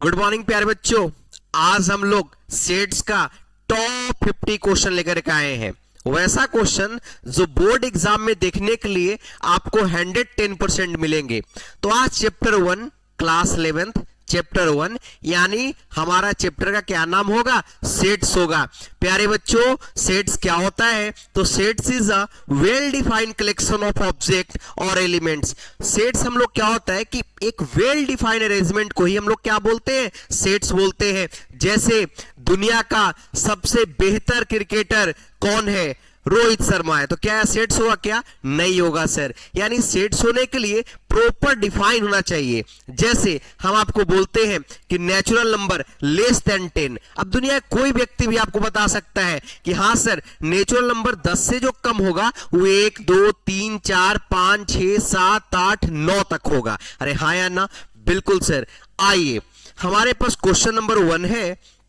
Good morning प्यारे बच्चों। आज हम लोग सेट्स का टॉप 50 क्वेश्चन लेकर के आए हैं। वैसा क्वेश्चन जो बोर्ड एग्जाम में देखने के लिए आपको 110% मिलेंगे। तो आज चैप्टर 1 क्लास 11th चैप्टर 1 यानी हमारा चैप्टर का क्या नाम होगा? सेट्स होगा। प्यारे बच्चों, सेट्स क्या होता है? तो sets is a well defined collection of object और एलिमेंट्स। सेट्स हम लोग क्या होता है कि एक वेल डिफाइंड अरेंजमेंट को ही हम लोग क्या बोलते हैं? सेट्स बोलते हैं। जैसे दुनिया का सबसे बेहतर क्रिकेटर कौन है? रोहित शर्मा है। तो क्या सेट्स होगा? क्या नहीं होगा सर। यानी सेट्स होने के लिए प्रॉपर डिफाइन होना चाहिए। जैसे हम आपको बोलते हैं कि नेचुरल नंबर लेस देन 10। अब दुनिया कोई व्यक्ति भी आपको बता सकता है कि हाँ सर, नेचुरल नंबर 10 से जो कम होगा वो 1 2 3 4 5 6 7 8 9 तक होगा। अरे हाँ या ना? बिल्कुल सर। आइए हमारे पास क्वेश्चन नंबर 1 है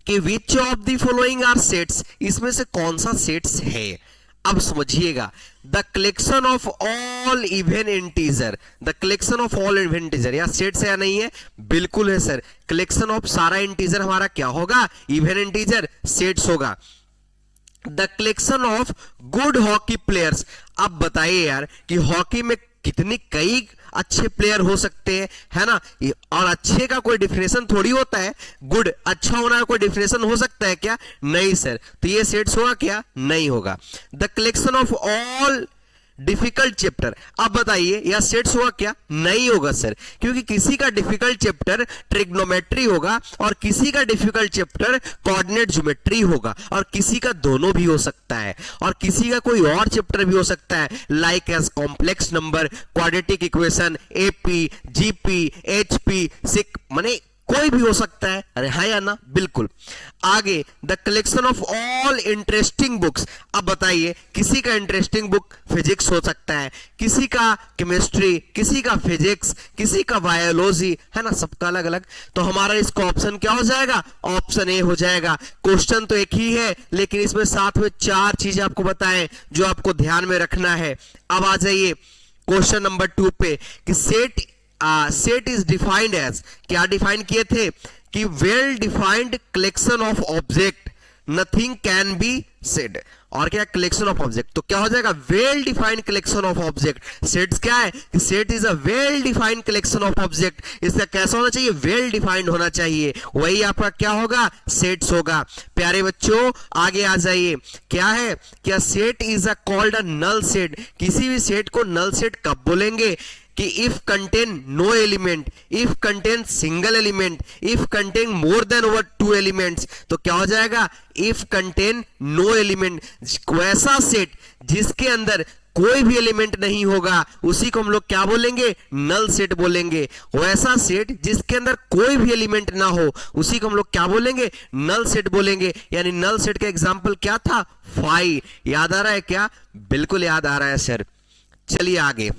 कि which of the following are sets. इसमें से कौन सा सेट्स है? अब समझिएगा। The collection of all even integer. The collection of all even integer या सेट्स है या नहीं है? बिल्कुल है सर। कलेक्शन ऑफ सारा इंटीजर हमारा क्या होगा? इवन इंटीजर सेट्स होगा। The collection of good hockey players. अब बताइए यार कि हॉकी में कितनी कई अच्छे प्लेयर हो सकते हैं, है ना? और अच्छे का कोई डिफिनेशन थोड़ी होता है। गुड अच्छा होना का कोई डिफिनेशन हो सकता है क्या? नहीं सर। तो ये सेट्स होगा क्या? नहीं होगा। The collection of all difficult chapter. अब बताइए यह सेट्स होगा क्या? नहीं होगा सर, क्योंकि किसी का डिफिकल्ट चैप्टर ट्रिग्नोमेट्री होगा और किसी का डिफिकल्ट चैप्टर कोऑर्डिनेट ज्योमेट्री होगा और किसी का दोनों भी हो सकता है और किसी का कोई और चैप्टर भी हो सकता है, like as complex number, quadratic equation, AP, GP, HP, सिक, माने कोई भी हो सकता है। अरे हाँ या ना? बिल्कुल। आगे the collection of all interesting books. अब बताइए किसी का इंटरेस्टिंग बुक फिजिक्स हो सकता है, किसी का केमिस्ट्री, किसी का फिजिक्स, किसी का बायोलॉजी, है ना? सबका अलग अलग। तो हमारा इसका ऑप्शन क्या हो जाएगा? ऑप्शन ए हो जाएगा। क्वेश्चन तो एक ही है लेकिन इसमें साथ में 4 चीजें आपको बताएं जो आपको ध्यान में रखना है। अब आ जाइए क्वेश्चन नंबर 2 पे कि सेट इज डिफाइंड एज, क्या डिफाइन किए थे कि well defined collection of object, nothing can be said. और क्या? Collection of object. तो क्या हो जाएगा? Well defined collection of object. Sets क्या है कि set is a well defined collection of object. इसका कैसा होना चाहिए? वेल डिफाइंड होना चाहिए। वही आपका क्या होगा? सेट्स होगा। प्यारे बच्चों आगे आ जाइए। क्या है? क्या set is a called a null set. किसी भी सेट को नल सेट कब बोलेंगे? कि if contain no element, if contain single element, if contain more than over 2 elements. तो क्या हो जाएगा? If contain no element. वैसा सेट जिसके अंदर कोई भी एलिमेंट नहीं होगा उसी को हम लोग क्या बोलेंगे? नल सेट बोलेंगे। वैसा सेट जिसके अंदर कोई भी एलिमेंट ना हो उसी को हम लोग क्या बोलेंगे? नल सेट बोलेंगे। यानी नल सेट का एग्जांपल क्या था? 5। याद आ रहा है क्या? बिल्कुल याद आ रहा है सर। चलिए आगे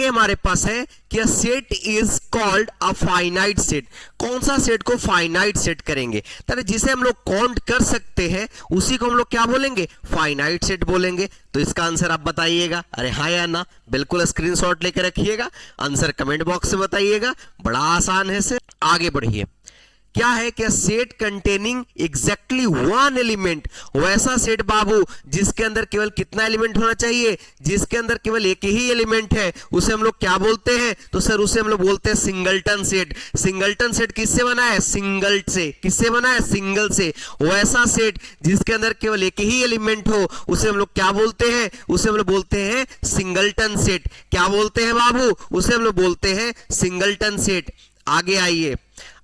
हमारे पास है कि set is called a finite set. कौन सा सेट को फाइनाइट सेट करेंगे? तो जिसे हम लोग काउंट कर सकते हैं उसी को हम लोग क्या बोलेंगे? फाइनाइट सेट बोलेंगे। तो इसका आंसर आप बताइएगा। अरे हाँ या ना? बिल्कुल स्क्रीनशॉट लेकर रखिएगा, आंसर कमेंट बॉक्स में बताइएगा। बड़ा आसान है सर। आगे बढ़िए। क्या है? क्या सेट कंटेनिंग एग्जैक्टली 1 एलिमेंट। वैसा सेट बाबू जिसके अंदर केवल कितना एलिमेंट होना चाहिए? जिसके अंदर केवल एक ही एलिमेंट है उसे हम लोग क्या बोलते हैं? तो सर उसे हम लोग बोलते हैं सिंगलटन सेट। सिंगलटन सेट किससे बना है? सिंगल से। किससे बना है? सिंगल से। वैसा सेट जिसके अंदर केवल एक ही एलिमेंट हो उसे हम लोग क्या बोलते हैं? उसे हम लोग बोलते हैं सिंगलटन सेट। क्या बोलते हैं बाबू? उसे हम लोग बोलते हैं सिंगलटन सेट। आगे आइए।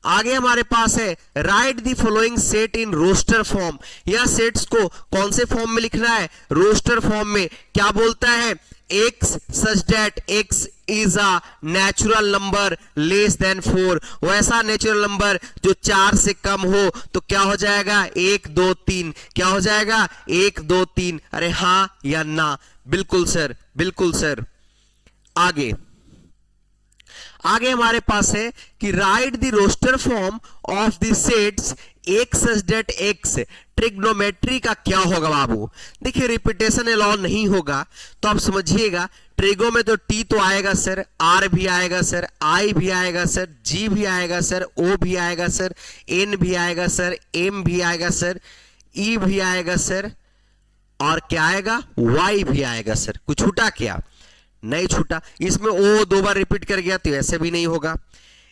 आगे हमारे पास है write the following set in roster form. या सेट्स को कौन से फॉर्म में लिखना है? रोस्टर फॉर्म में। क्या बोलता है? x such that x is a natural number less than 4। वैसा नेचुरल नंबर जो 4 से कम हो तो क्या हो जाएगा? 1 2 3। क्या हो जाएगा? 1 2 3। अरे हाँ या ना? बिल्कुल सर, बिल्कुल सर। आगे हमारे पास है कि write the roster form of the sets x such that x trigonometry का क्या होगा बाबू? देखिए रिपीटेशन अलाउ नहीं होगा तो आप समझिएगा, ट्रिगो में तो टी तो आएगा सर, आर भी आएगा सर, आई भी आएगा सर, जी भी आएगा सर, ओ भी आएगा सर, एन भी आएगा सर, एम भी आएगा सर, ई भी आएगा सर, और क्या आएगा? वाई भी आएगा सर। कुछ छूटा क्या? नहीं छूटा। इसमें ओ 2 बार रिपीट कर गया तो ऐसे भी नहीं होगा।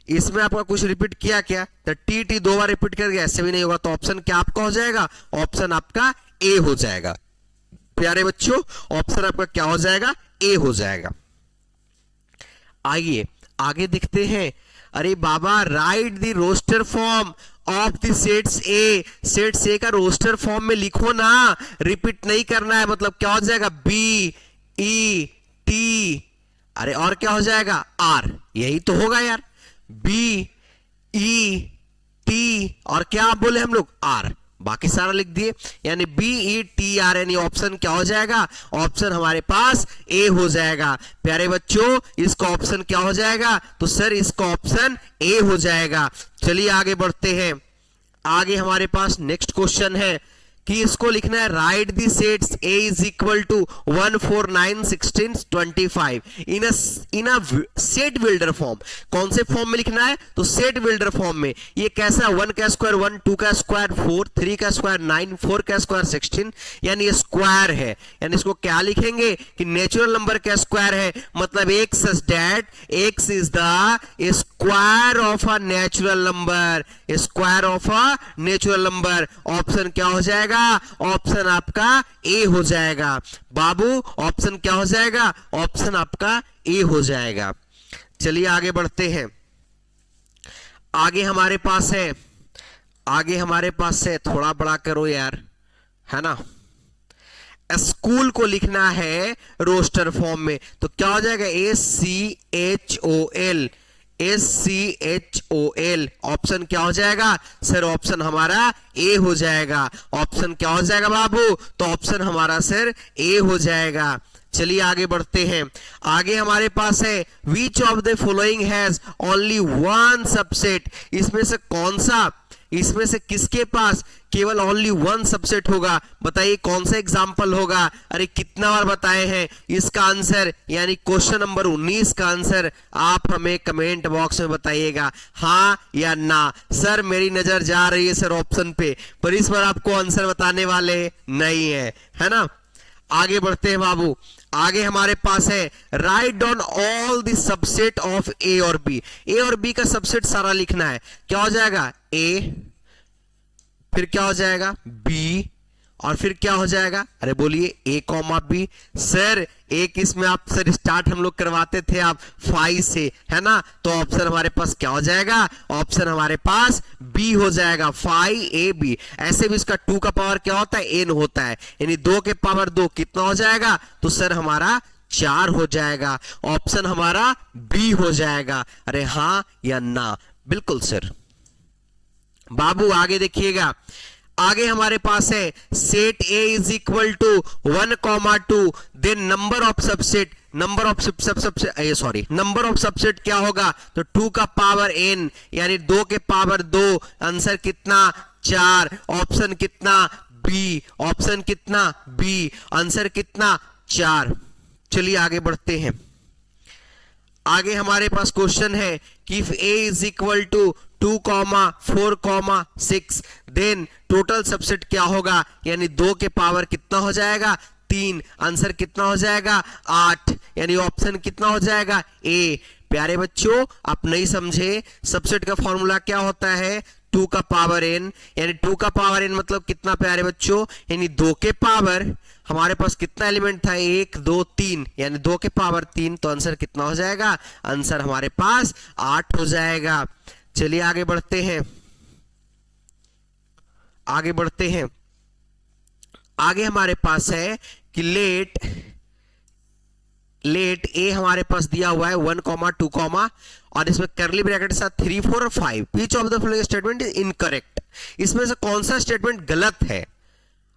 इसमें आपका कुछ रिपीट किया क्या? तो टी टी 2 बार रिपीट कर गया, ऐसे भी नहीं होगा। तो ऑप्शन क्या आपका हो जाएगा? ऑप्शन आपका ए हो जाएगा। प्यारे बच्चों, ऑप्शन आपका क्या हो जाएगा? ए हो जाएगा। आइए आगे देखते हैं। अरे बाबा, write the roster form of the sets A. Sets A का रोस्टर फॉर्म में लिखो ना, रिपीट नहीं करना है। मतलब क्या हो जाएगा? बी ई टी, अरे और क्या हो जाएगा? आर। यही तो होगा यार, बी ई टी और क्या आप बोले हम लोग? आर। बाकी सारा लिख दिए, यानी बी ई टी आर, यानी ऑप्शन क्या हो जाएगा? ऑप्शन हमारे पास ए हो जाएगा। प्यारे बच्चों, इसका ऑप्शन क्या हो जाएगा? तो सर इसका ऑप्शन ए हो जाएगा। चलिए आगे बढ़ते हैं। आगे हमारे पास नेक्स्ट क्वेश्चन है कि इसको लिखना है, write the sets A is equal to 1 4 9 16 25 in a set builder form. कौन से फॉर्म में लिखना है? तो सेट बिल्डर फॉर्म में। ये कैसा? 1 का स्क्वायर 1, 2 का स्क्वायर 4, 3 का स्क्वायर 9, 4 का स्क्वायर 16, यानी ये स्क्वायर है। यानी इसको क्या लिखेंगे कि नेचुरल नंबर का स्क्वायर है। मतलब x such that x is the square of a natural number, square of a natural number. Option क्या हो जाएगा? ऑप्शन आपका ए हो जाएगा। बाबू ऑप्शन क्या हो जाएगा? ऑप्शन आपका ए हो जाएगा। चलिए आगे बढ़ते हैं। आगे हमारे पास है, थोड़ा बड़ा करो यार, है ना। स्कूल को लिखना है रोस्टर फॉर्म में, तो क्या हो जाएगा? SCHOL, SCHOL। ऑप्शन क्या हो जाएगा? सर ऑप्शन हमारा ए हो जाएगा। ऑप्शन क्या हो जाएगा बाबू? तो ऑप्शन हमारा सर ए हो जाएगा। चलिए आगे बढ़ते हैं। आगे हमारे पास है, विच of the following has only one subset. इसमें से कौन सा, इसमें से किसके पास केवल ओनली वन सबसेट होगा? बताइए कौन सा एग्जाम्पल होगा? अरे कितना बार बताए हैं इसका आंसर, यानी क्वेश्चन नंबर 19 का आंसर आप हमें कमेंट बॉक्स में बताइएगा, हाँ या ना। सर मेरी नजर जा रही है सर ऑप्शन पे, पर इस बार आपको आंसर बताने वाले नहीं है ना। आगे बढ़ते हैं बाबू। आगे हमारे पास है, write down all the subset of A और बी। ए और बी का सबसेट सारा लिखना है। क्या हो जाएगा? ए, फिर क्या हो जाएगा? बी, और फिर क्या हो जाएगा? अरे बोलिए, ए कॉमा बी। सर एक इसमें आप सर स्टार्ट हम लोग करवाते थे आप 5 से, है ना। तो ऑप्शन हमारे पास क्या हो जाएगा? ऑप्शन हमारे पास बी हो जाएगा, 5AB। ऐसे भी इसका 2 का पावर क्या होता है? n होता है, यानी 2 के पावर 2 कितना हो जाएगा? तो सर हमारा 4 हो जाएगा। ऑप्शन हमारा बी हो जाएगा। अरे हाँ या ना? बिल्कुल सर। बाबू आगे देखिएगा। आगे हमारे पास है, set A is equal to 1, 2, then number of subset. Number of subset क्या होगा? तो 2 का पावर n, यानी 2 के पावर 2। आंसर कितना? 4। ऑप्शन कितना? बी। ऑप्शन कितना? बी। आंसर कितना? 4। चलिए आगे बढ़ते हैं। आगे हमारे पास क्वेश्चन है कि if a is equal to 2, 4, 6, then total subset क्या होगा? यानी 2 के पावर कितना हो जाएगा? 3। आंसर कितना हो जाएगा? 8। यानी ऑप्शन कितना हो जाएगा? ए। प्यारे बच्चों आप नहीं समझे, सबसेट का फॉर्मूला क्या होता है? 2 का पावर n, यानी 2 का पावर n मतलब कितना प्यारे बच्चों? यानी 2 के पावर, हमारे पास कितना एलिमेंट था? 1, 2, 3, यानी 2 के पावर 3। तो आंसर कितना हो जाएगा? आंसर हमारे पास 8 हो जाएगा। चलिए आगे बढ़ते हैं। आगे हमारे पास है कि लेट ए हमारे पास दिया हुआ है 1, 2, और इसमें करली ब्रैकेट के साथ 3, 4 और 5। विच of the following statement is incorrect. इसमें से कौन सा स्टेटमेंट गलत है?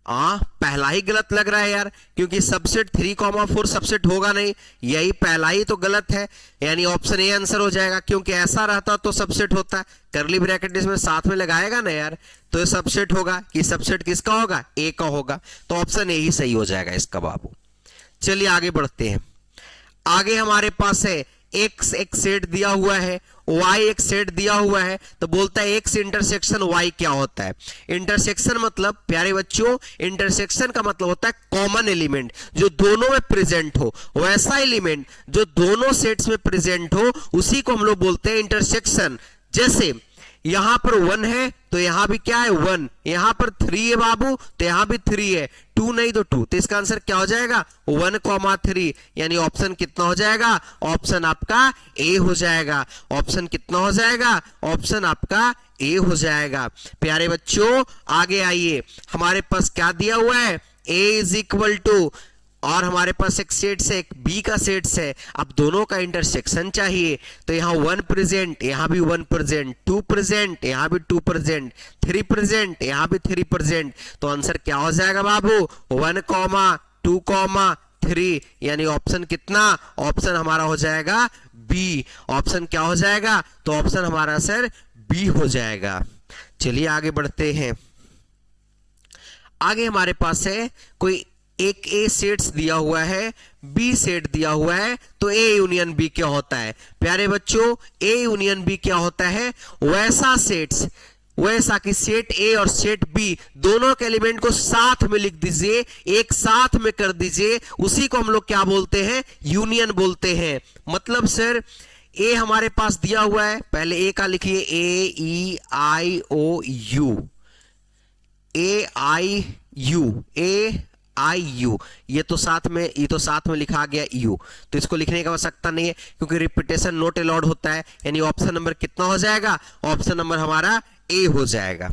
पहला ही गलत लग रहा है यार, क्योंकि सबसेट 3,4 सबसेट होगा नहीं, यही पहला ही तो गलत है, यानी ऑप्शन ए आंसर हो जाएगा, क्योंकि ऐसा रहता तो सबसेट होता, करली ब्रैकेट इसमें साथ में लगाएगा ना यार, तो ये सबसेट होगा, कि सबसेट किसका होगा, ए का होगा, तो ऑप्शन ए ही सही हो जाएगा इसका बाबू। चलिए आगे बढ़ते हैं। आगे हमारे पास है x एक सेट दिया हुआ है, y एक सेट दिया हुआ है, तो बोलता है x इंटरसेक्शन y क्या होता है। इंटरसेक्शन मतलब प्यारे बच्चों, इंटरसेक्शन का मतलब होता है कॉमन एलिमेंट जो दोनों में प्रेजेंट हो, वैसा एलिमेंट जो दोनों सेट्स में प्रेजेंट हो उसी को हम लोग बोलते हैं इंटरसेक्शन। जैसे यहां पर 1 है तो यहां भी क्या है 1, यहां पर 3 है बाबू तो यहां भी 3 है, 2 नहीं तो 2, तो इसका आंसर क्या हो जाएगा 1,3, यानी ऑप्शन कितना हो जाएगा, ऑप्शन आपका ए हो जाएगा। ऑप्शन कितना हो जाएगा, ऑप्शन आपका ए हो जाएगा। प्यारे बच्चों आगे आइए, हमारे पास क्या दिया हुआ है, a इज इक्वल टू, और हमारे पास एक सेट से एक बी का सेट है, अब दोनों का इंटरसेक्शन चाहिए, तो यहाँ 1 प्रेजेंट, यहाँ भी 1 प्रेजेंट, 2 प्रेजेंट, यहाँ भी 2 प्रेजेंट, 3 प्रेजेंट, यहाँ भी 3 प्रेजेंट, तो आंसर क्या हो जाएगा बाबू 1,2,3, यानी ऑप्शन कितना, ऑप्शन हमारा हो जाएगा बी। ऑप्शन क्या हो जाएगा, तो ऑप्शन हमारा सर बी हो जाएगा। चलिए आगे बढ़ते हैं। आगे हमारे पास है कोई एक ए सेट्स दिया हुआ है, बी सेट दिया हुआ है, तो ए यूनियन बी क्या होता है। प्यारे बच्चों ए यूनियन बी क्या होता है, वैसा सेट्स, वैसा कि सेट ए और सेट बी दोनों के एलिमेंट को साथ में लिख दीजिए, एक साथ में कर दीजिए, उसी को हम लोग क्या बोलते हैं, यूनियन बोलते हैं। मतलब सर ए हमारे पास दिया हुआ है, पहले ए का लिखिए AEIOU, AIU, ये तो साथ में लिखा गया यू, तो इसको लिखने की आवश्यकता नहीं है क्योंकि रिपीटेशन नॉट अलाउड होता है, यानी ऑप्शन नंबर कितना हो जाएगा, ऑप्शन नंबर हमारा ए हो जाएगा।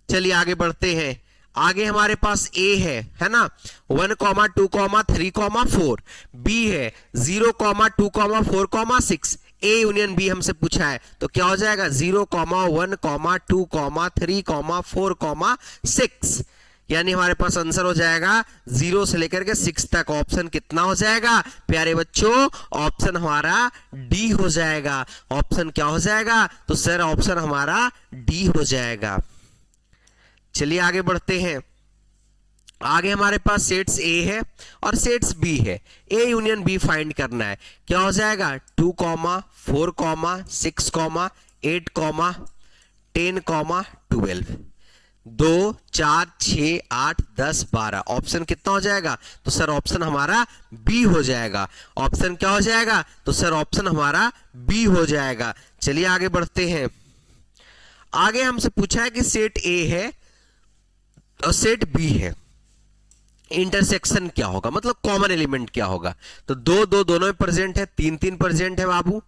चलिए आगे बढ़ते हैं। आगे हमारे पास ए है ना, 1,2,3,4, बी है 0,2,4,6, ए यूनियन बी हमसे पूछा है, तो क्या हो जाएगा 0,1,2,3,4,6, यानी हमारे पास आंसर हो जाएगा 0 से लेकर के 6 तक। ऑप्शन कितना हो जाएगा प्यारे बच्चों, ऑप्शन हमारा डी हो जाएगा। ऑप्शन क्या हो जाएगा, तो सर ऑप्शन हमारा डी हो जाएगा। चलिए आगे बढ़ते हैं। आगे हमारे पास सेट्स ए है और सेट्स बी है, ए यूनियन बी फाइंड करना है, क्या हो जाएगा 2, 4, 6, 8, 10, 12, 2, 4, 6, 8, 10, 12, ऑप्शन कितना हो जाएगा, तो सर ऑप्शन हमारा बी हो जाएगा। ऑप्शन क्या हो जाएगा, तो सर ऑप्शन हमारा बी हो जाएगा। चलिए आगे बढ़ते हैं। आगे हमसे पूछा है कि सेट ए है और सेट बी है, इंटरसेक्शन क्या होगा, मतलब कॉमन एलिमेंट क्या होगा, तो 2, 2 दोनों में प्रेजेंट है, 3, 3 प्रेजेंट है बाबू,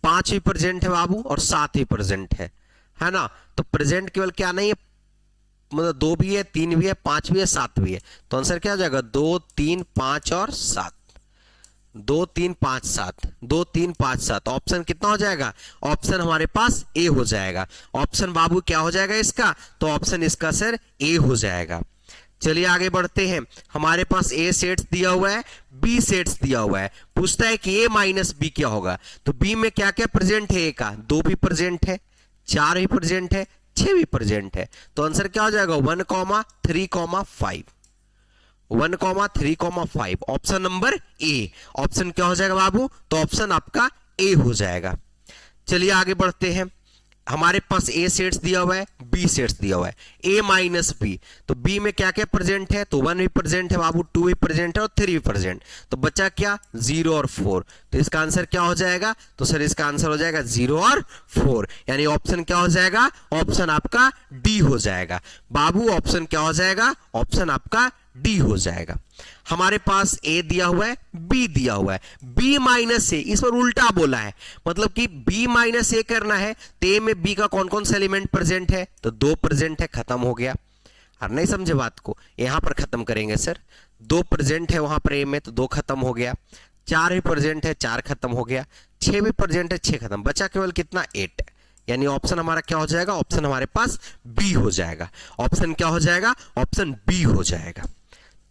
5 भी प्रेजेंट है बाबू, और 7 भी प्रेजेंट है ना। तो प्रेजेंट केवल क्या नहीं है, मतलब 2 भी है, 3 भी है, 5 भी है, 7 भी है, तो आंसर क्या हो जाएगा 2, 3, 5 और 7, 2, 3, 5, 7, 2, 3, 5, 7, ऑप्शन कितना हो जाएगा, ऑप्शन हमारे पास ए हो जाएगा। ऑप्शन बाबू क्या हो जाएगा इसका, तो ऑप्शन इसका सर ए हो जाएगा। चलिए आगे बढ़ते हैं। हमारे पास ए सेट्स दिया हुआ है, बी सेट्स दिया हुआ है, पूछता है कि ए माइनस बी क्या होगा, तो बी में क्या क्या प्रेजेंट है, ए का 2 भी प्रेजेंट है, 4 भी प्रेजेंट है, 6 भी प्रेजेंट है, तो आंसर क्या हो जाएगा 1,3,5, 1,3,5, ऑप्शन नंबर ए। ऑप्शन क्या हो जाएगा बाबू, तो ऑप्शन आपका ए हो जाएगा। चलिए आगे बढ़ते हैं। हमारे पास ए सेट्स दिया हुआ है, बी सेट्स दिया हुआ है, ए माइनस बी, तो बी में क्या क्या प्रेजेंट है, तो 1 भी प्रेजेंट है बाबू, 2 भी प्रेजेंट है और 3 भी प्रेजेंट, तो बचा क्या 0 और 4, तो इसका आंसर क्या हो जाएगा, तो सर इसका आंसर हो जाएगा 0 और 4, यानी ऑप्शन क्या हो जाएगा, ऑप्शन आपका डी हो जाएगा बाबू। ऑप्शन क्या हो जाएगा, ऑप्शन आपका डी हो जाएगा। हमारे पास ए दिया हुआ है, बी दिया हुआ है, बी माइनस ए, इस पर उल्टा बोला है, मतलब कि बी माइनस ए करना है, तो ए में बी का कौन कौन सा एलिमेंट प्रेजेंट है, तो 2 प्रेजेंट है, खत्म हो गया। और नहीं समझे बात को, यहां पर खत्म करेंगे सर, 2 प्रेजेंट है वहां पर ए में, तो 2 खत्म हो गया, 4 भी प्रेजेंट है, 4 खत्म हो गया, 6 भी प्रेजेंट है, 6 खत्म, बचा केवल कितना 8, यानी ऑप्शन हमारा क्या हो जाएगा, ऑप्शन हमारे पास बी हो जाएगा। ऑप्शन क्या हो जाएगा, ऑप्शन बी हो जाएगा।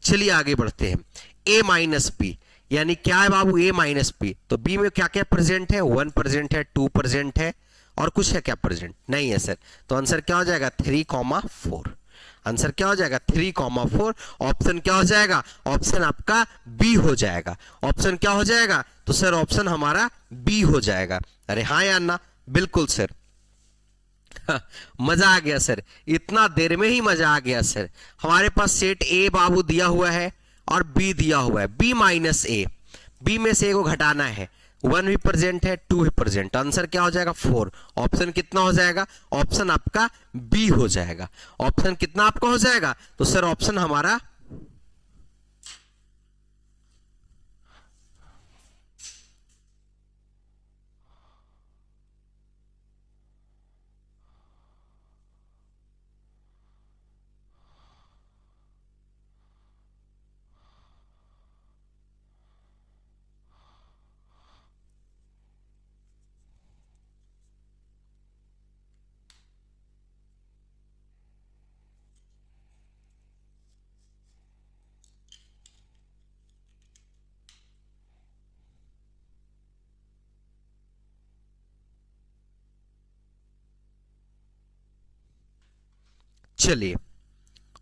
चलिए आगे बढ़ते हैं। ए माइनस बी यानी क्या है बाबू, ए माइनस बी। तो बी में क्या क्या प्रेजेंट है, 1 प्रेजेंट है, 2 प्रेजेंट है, और कुछ है क्या प्रेजेंट, नहीं है सर। तो आंसर क्या हो जाएगा, 3,4। आंसर क्या हो जाएगा, 3,4। ऑप्शन क्या हो जाएगा, ऑप्शन आपका बी हो जाएगा। ऑप्शन क्या हो जाएगा, तो सर ऑप्शन हमारा बी हो जाएगा। अरे हाँ या ना, बिल्कुल सर। मजा आ गया सर, इतना देर में ही मजा आ गया सर। हमारे पास सेट ए बाबू दिया हुआ है और बी दिया हुआ है, बी माइनस ए। बी में से ए को घटाना है, 1 भी प्रेजेंट है, 2 भी प्रेजेंट। आंसर क्या हो जाएगा, 4। ऑप्शन कितना हो जाएगा, ऑप्शन आपका बी हो जाएगा। ऑप्शन कितना आपका हो जाएगा, तो सर ऑप्शन हमारा चलिए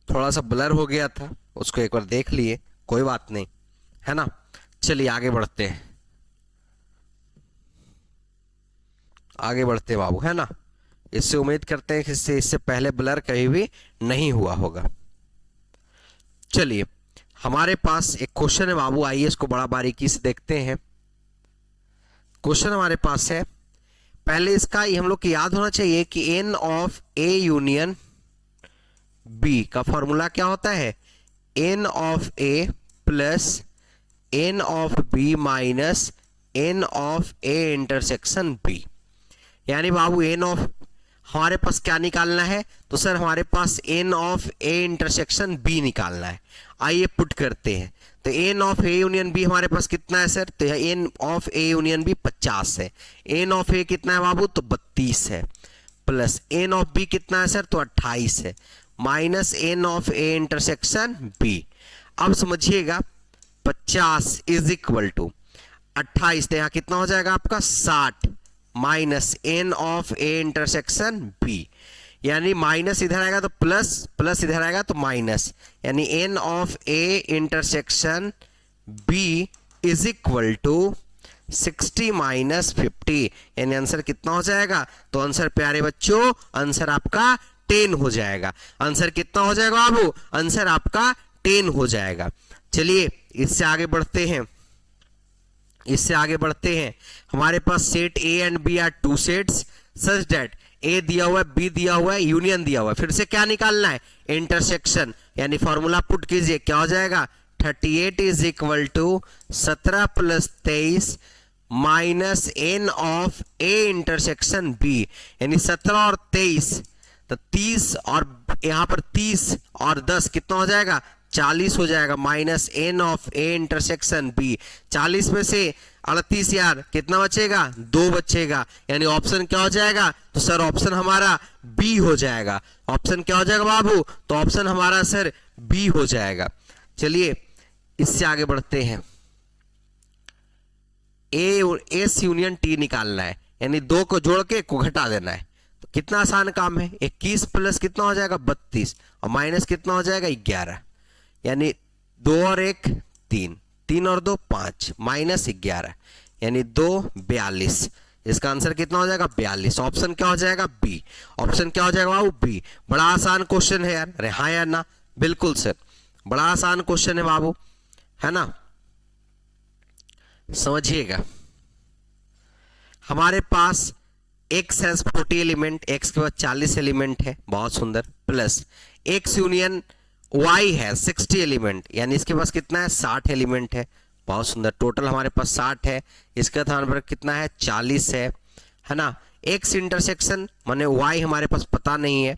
थोड़ा सा ब्लर हो गया था, उसको एक बार देख लिए, कोई बात नहीं, है ना। चलिए आगे बढ़ते हैं, आगे बढ़ते हैं बाबू, है ना। इससे उम्मीद करते हैं कि इससे पहले ब्लर कहीं भी नहीं हुआ होगा। चलिए हमारे पास एक क्वेश्चन है बाबू, आइए इसको बड़ा बारीकी से देखते हैं। क्वेश्चन हमारे पास है, पहले इसका हम लोग को याद होना चाहिए कि N of A union B का फॉर्मूला क्या होता है, N of A plus N of B minus N of A intersection B. यानी बाबू एन ऑफ हमारे पास क्या निकालना है, तो सर हमारे पास n of A intersection B निकालना है। आइए पुट करते हैं। तो n of A union B हमारे पास कितना है सर, तो n of A union B 50 है। एन ऑफ ए कितना है बाबू, तो 32 है, प्लस एन ऑफ बी कितना है सर, तो 28 है, minus N of A intersection B. अब समझिएगा 50 इज इक्वल टू 28, तो यहाँ कितना हो जाएगा आपका 60, minus N of A intersection B. यानी माइनस इधर आएगा तो प्लस, प्लस इधर आएगा तो माइनस, यानी N of A intersection B is equal to 60 minus 50। यानी आंसर कितना हो जाएगा, तो आंसर प्यारे बच्चों आंसर आपका 10 हो जाएगा। आंसर कितना हो जाएगा बाबू, आंसर आपका 10 हो जाएगा। चलिए इससे आगे बढ़ते हैं, इससे आगे बढ़ते हैं। हमारे पास set A and B are 2 sets such that A दिया हुआ है, बी दिया हुआ है, यूनियन दिया हुआ है। फिर से क्या निकालना है, इंटरसेक्शन। यानी फॉर्मूला पुट कीजिए, क्या हो जाएगा 38 is equal to 17 plus 23 minus N of A intersection B. यानी 17 और 23, तो 30 और यहां पर 30 और 10 कितना हो जाएगा, 40 हो जाएगा, minus N of A intersection B. 40 में से 38 यार कितना बचेगा, 2 बचेगा। यानी ऑप्शन क्या हो जाएगा, तो सर ऑप्शन हमारा बी हो जाएगा। ऑप्शन क्या हो जाएगा बाबू, तो ऑप्शन हमारा सर बी हो जाएगा। चलिए इससे आगे बढ़ते हैं। एस यूनियन टी निकालना है, यानी 2 को जोड़ के को घटा देना है। तो कितना आसान काम है, 21 प्लस कितना हो जाएगा 32 और माइनस कितना हो जाएगा 11। यानी 2 और 1 3, 3 और 2 5, माइनस 11, यानी 2 42। इसका आंसर कितना हो जाएगा 42। ऑप्शन क्या हो जाएगा बी। ऑप्शन क्या हो जाएगा बाबू बी। बड़ा आसान क्वेश्चन है यार, अरे हाँ यार ना, बिल्कुल सर बड़ा आसान क्वेश्चन है बाबू, है ना। समझिएगा हमारे पास x हैज 40 एलिमेंट, x के बाद 40 एलिमेंट है, बहुत सुंदर, प्लस x यूनियन y है 60 एलिमेंट, यानी इसके पास कितना है 60 एलिमेंट है, बहुत सुंदर। टोटल हमारे पास 60 है, इसका स्थान पर कितना है 40 है ना। x इंटरसेक्शन माने y हमारे पास पता नहीं है,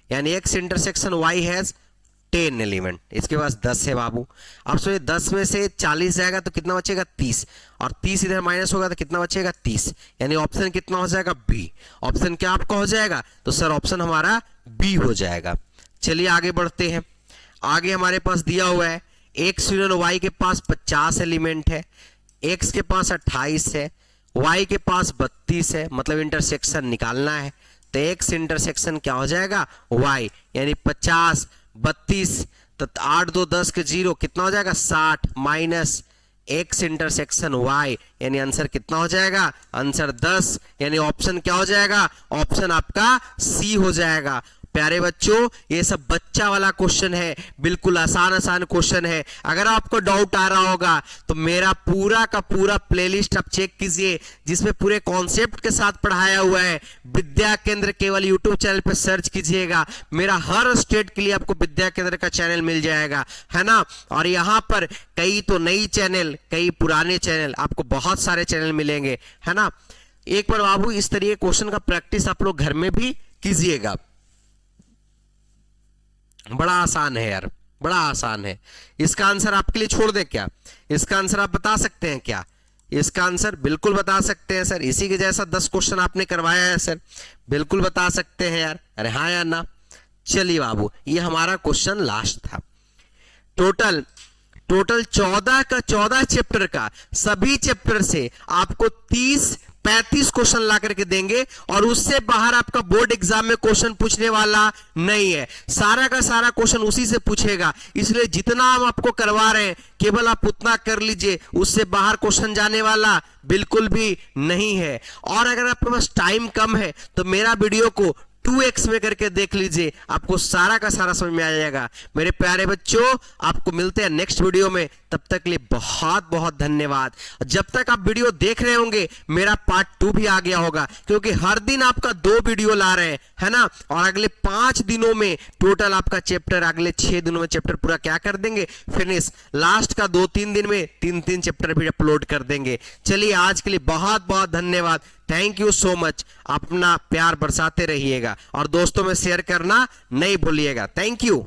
यानी x intersection y has 10 element, इसके पास 10 है बाबू। अब सोचिए 10 में से 40 जाएगा तो कितना बचेगा 30, और 30 इधर माइनस होगा तो कितना बचेगा 30, यानी ऑप्शन कितना हो जाएगा बी। ऑप्शन क्या आपका हो जाएगा, तो सर ऑप्शन हमारा बी हो जाएगा। चलिए आगे बढ़ते हैं। आगे हमारे पास दिया हुआ है x यूनियन y के पास 50 एलिमेंट है, x के पास 28 है, y के पास 32 है, मतलब इंटरसेक्शन निकालना है। तो x इंटरसेक्शन क्या हो जाएगा y, यानी 50 32, तो 8 2 10 के 0 कितना हो जाएगा 60, माइनस x इंटरसेक्शन y, यानी आंसर कितना हो जाएगा, आंसर 10, यानी ऑप्शन क्या हो जाएगा, ऑप्शन आपका सी हो जाएगा। प्यारे बच्चों ये सब बच्चा वाला क्वेश्चन है, बिल्कुल आसान आसान क्वेश्चन है। अगर आपको डाउट आ रहा होगा तो मेरा पूरा का पूरा प्लेलिस्ट आप चेक कीजिए, जिसमें पूरे कॉन्सेप्ट के साथ पढ़ाया हुआ है। विद्या केंद्र केवल यूट्यूब चैनल पे सर्च कीजिएगा, मेरा हर स्टेट के लिए आपको विद्या केंद्र का चैनल मिल जाएगा, है ना। और यहाँ पर कई तो नई चैनल, कई पुराने चैनल, आपको बहुत सारे चैनल मिलेंगे, है ना। एक बार बाबू इस तरीके क्वेश्चन का प्रैक्टिस आप लोग घर में भी कीजिएगा, बड़ा आसान है यार, बड़ा आसान है। इसका आंसर आपके लिए छोड़ दे क्या, इसका आंसर आप बता सकते हैं क्या, इसका आंसर बिल्कुल बता सकते हैं सर। इसी के जैसा 10 क्वेश्चन आपने करवाया है सर, बिल्कुल बता सकते हैं यार, अरे हाँ या ना। चलिए बाबू ये हमारा क्वेश्चन लास्ट था। टोटल 14 का 14 चैप्टर का सभी चैप्टर से आपको 35 क्वेश्चन ला करके देंगे, और उससे बाहर आपका बोर्ड एग्जाम में क्वेश्चन पूछने वाला नहीं है। सारा का सारा क्वेश्चन उसी से पूछेगा, इसलिए जितना हम आपको करवा रहे हैं केवल आप उतना कर लीजिए, उससे बाहर क्वेश्चन जाने वाला बिल्कुल भी नहीं है। और अगर आपके पास टाइम कम है तो मेरा वीडियो को 2x में करके देख लीजिए, आपको सारा का सारा समझ में आ जाएगा। मेरे प्यारे बच्चों आपको मिलते हैं नेक्स्ट वीडियो में, तब तक के लिए बहुत बहुत धन्यवाद। जब तक आप वीडियो देख रहे होंगे मेरा पार्ट 2 भी आ गया होगा, क्योंकि हर दिन आपका 2 वीडियो ला रहे हैं, है ना। और अगले 5 दिनों में टोटल आपका चैप्टर, अगले 6 दिनों में चैप्टर पूरा क्या कर देंगे, फिनिश। लास्ट का 2-3 दिन में 3-3 चैप्टर भी अपलोड कर देंगे। चलिए आज के लिए बहुत बहुत धन्यवाद, थैंक यू सो मच। अपना प्यार बरसाते रहिएगा और दोस्तों में शेयर करना नहीं भूलिएगा। Thank you.